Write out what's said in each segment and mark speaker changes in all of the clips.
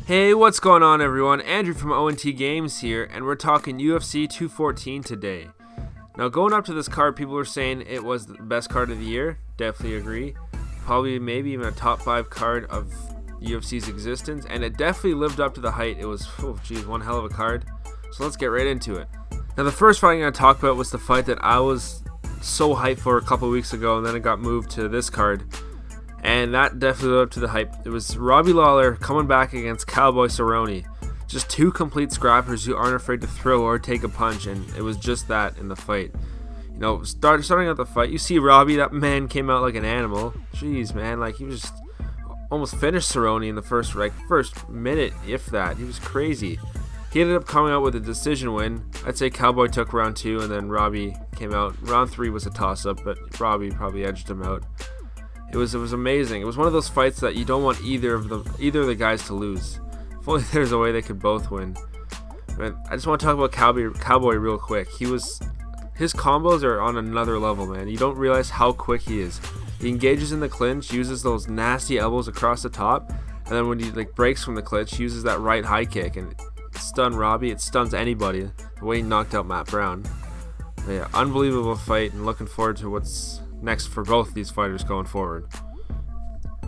Speaker 1: Hey, what's going on everyone? Andrew from ONT Games here, and we're talking UFC 214 today. Now going up to this card, people were saying it was the best card of the year. Definitely agree. Probably maybe even a top 5 card of UFC's existence, and it definitely lived up to the hype. It was, one hell of a card. So let's get right into it. Now the first fight I'm going to talk about was the fight that I was so hyped for a couple weeks ago, and then it got moved to this card. And that definitely lived up to the hype. It was Robbie Lawler coming back against Cowboy Cerrone. Just two complete scrappers who aren't afraid to throw or take a punch, and it was just that in the fight. You know, starting out the fight, you see Robbie, that man came out like an animal. Jeez, man, like he was just almost finished Cerrone in the first minute, if that. He was crazy. He ended up coming out with a decision win. I'd say Cowboy took round 2, and then Robbie came out. Round 3 was a toss-up, but Robbie probably edged him out. It was amazing. It was one of those fights that you don't want either of the guys to lose. If only there's a way they could both win. But I just want to talk about Cowboy real quick. His combos are on another level, man. You don't realize how quick he is. He engages in the clinch, uses those nasty elbows across the top, and then when he breaks from the clinch, uses that right high kick and stun Robbie. It stuns anybody. The way he knocked out Matt Brown. But yeah, unbelievable fight, and looking forward to what's next for both these fighters going forward.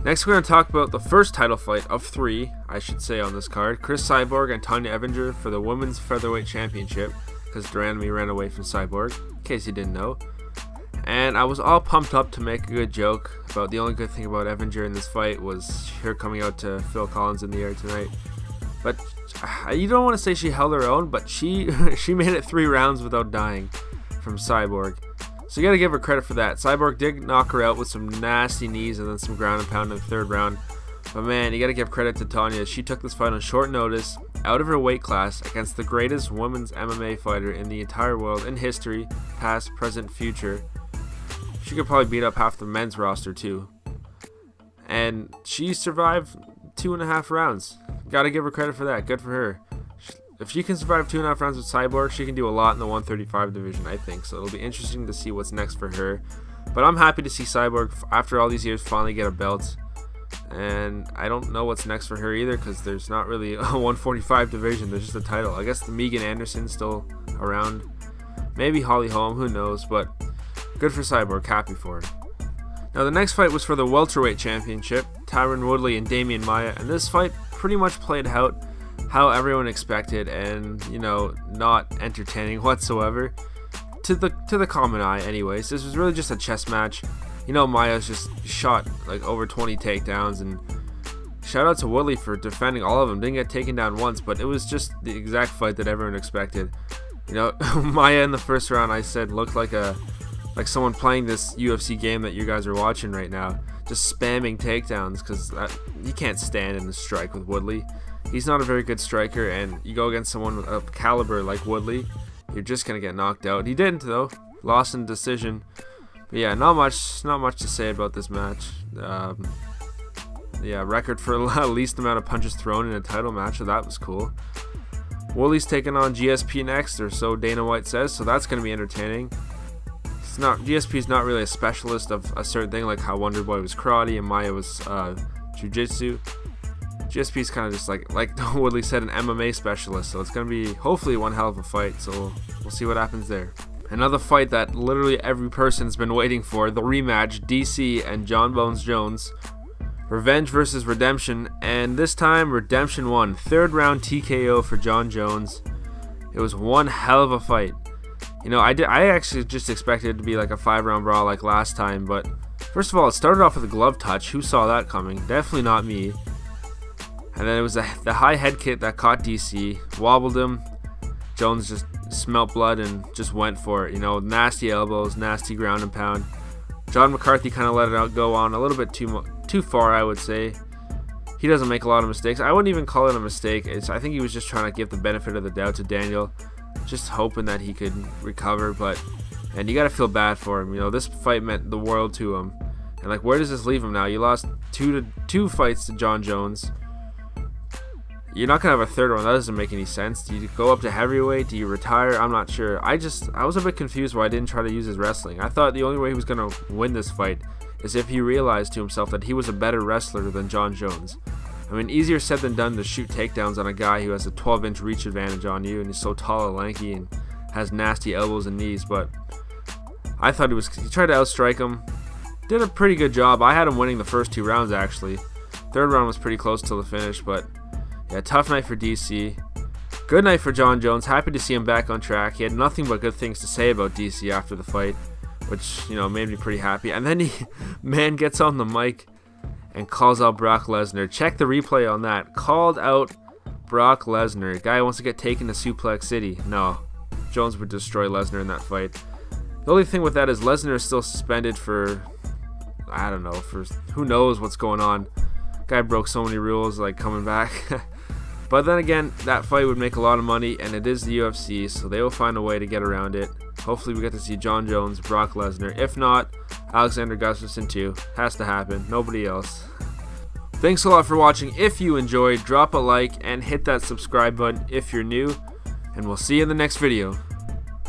Speaker 1: Next, we're going to talk about the first title fight of 3, I should say, on this card. Chris Cyborg and Tonya Evinger for the Women's Featherweight Championship, because Duranmi ran away from Cyborg, in case you didn't know. And I was all pumped up to make a good joke about the only good thing about Evinger in this fight was her coming out to Phil Collins in the air tonight. But you don't want to say she held her own, but she made it 3 rounds without dying from Cyborg. So you gotta give her credit for that. Cyborg did knock her out with some nasty knees and then some ground and pound in the 3rd round. But man, you gotta give credit to Tonya. She took this fight on short notice, out of her weight class, against the greatest women's MMA fighter in the entire world, in history, past, present, future. She could probably beat up half the men's roster too. And she survived 2.5 rounds. Gotta give her credit for that. Good for her. If she can survive 2.5 rounds with Cyborg, she can do a lot in the 135 division, I think. So it'll be interesting to see what's next for her. But I'm happy to see Cyborg, after all these years, finally get a belt. And I don't know what's next for her either, because there's not really a 145 division. There's just a title. I guess the Megan Anderson's still around. Maybe Holly Holm, who knows. But good for Cyborg. Happy for her. Now the next fight was for the Welterweight Championship. Tyron Woodley and Damian Maia. And this fight pretty much played out how everyone expected, and not entertaining whatsoever to the common eye. Anyways, this was really just a chess match. Maia's just shot over 20 takedowns, and shout out to Woodley for defending all of them. Didn't get taken down once, but it was just the exact fight that everyone expected. Maia in the first round, I said, looked like someone playing this UFC game that you guys are watching right now, just spamming takedowns, because you can't stand in a strike with Woodley. He's not a very good striker, and you go against someone of caliber like Woodley, you're just gonna get knocked out. He didn't though, lost in decision. But yeah, not much to say about this match. Record for least amount of punches thrown in a title match, so that was cool. Woodley's taking on GSP next, or so Dana White says, so that's gonna be entertaining. GSP's not really a specialist of a certain thing, like how Wonderboy was karate and Maia was jiu-jitsu. GSP's kind of just like Woodley said, an MMA specialist, so it's going to be hopefully one hell of a fight, so we'll see what happens there. Another fight that literally every person's been waiting for, the rematch, DC and John Bones Jones. Revenge versus Redemption, and this time Redemption won. 3rd round TKO for John Jones. It was one hell of a fight. I actually just expected it to be like a 5-round brawl like last time, but first of all, it started off with a glove touch. Who saw that coming? Definitely not me. And then it was the high head kick that caught DC, wobbled him. Jones just smelt blood and just went for it. Nasty elbows, nasty ground and pound. John McCarthy kind of let it go on a little bit too far, I would say. He doesn't make a lot of mistakes. I wouldn't even call it a mistake. I think he was just trying to give the benefit of the doubt to Daniel, just hoping that he could recover. And you got to feel bad for him. This fight meant the world to him. And where does this leave him now? You lost two fights to John Jones. You're not going to have a 3rd one. That doesn't make any sense. Do you go up to heavyweight? Do you retire? I'm not sure. I was a bit confused why I didn't try to use his wrestling. I thought the only way he was going to win this fight is if he realized to himself that he was a better wrestler than John Jones. I mean, easier said than done to shoot takedowns on a guy who has a 12-inch reach advantage on you, and he's so tall and lanky and has nasty elbows and knees. But I thought he tried to outstrike him. Did a pretty good job. I had him winning the first 2 rounds, actually. Third round was pretty close till the finish, but yeah, tough night for DC. Good night for Jon Jones. Happy to see him back on track. He had nothing but good things to say about DC after the fight, which, you know, made me pretty happy. And then man gets on the mic and calls out Brock Lesnar. Check the replay on that. Called out Brock Lesnar. Guy wants to get taken to Suplex City. No, Jones would destroy Lesnar in that fight. The only thing with that is Lesnar is still suspended for, I don't know, for who knows what's going on. Guy broke so many rules, like coming back. But then again, that fight would make a lot of money, and it is the UFC, so they will find a way to get around it. Hopefully we get to see Jon Jones, Brock Lesnar. If not, Alexander Gustafsson too. Has to happen. Nobody else. Thanks a lot for watching. If you enjoyed, drop a like and hit that subscribe button if you're new, and we'll see you in the next video.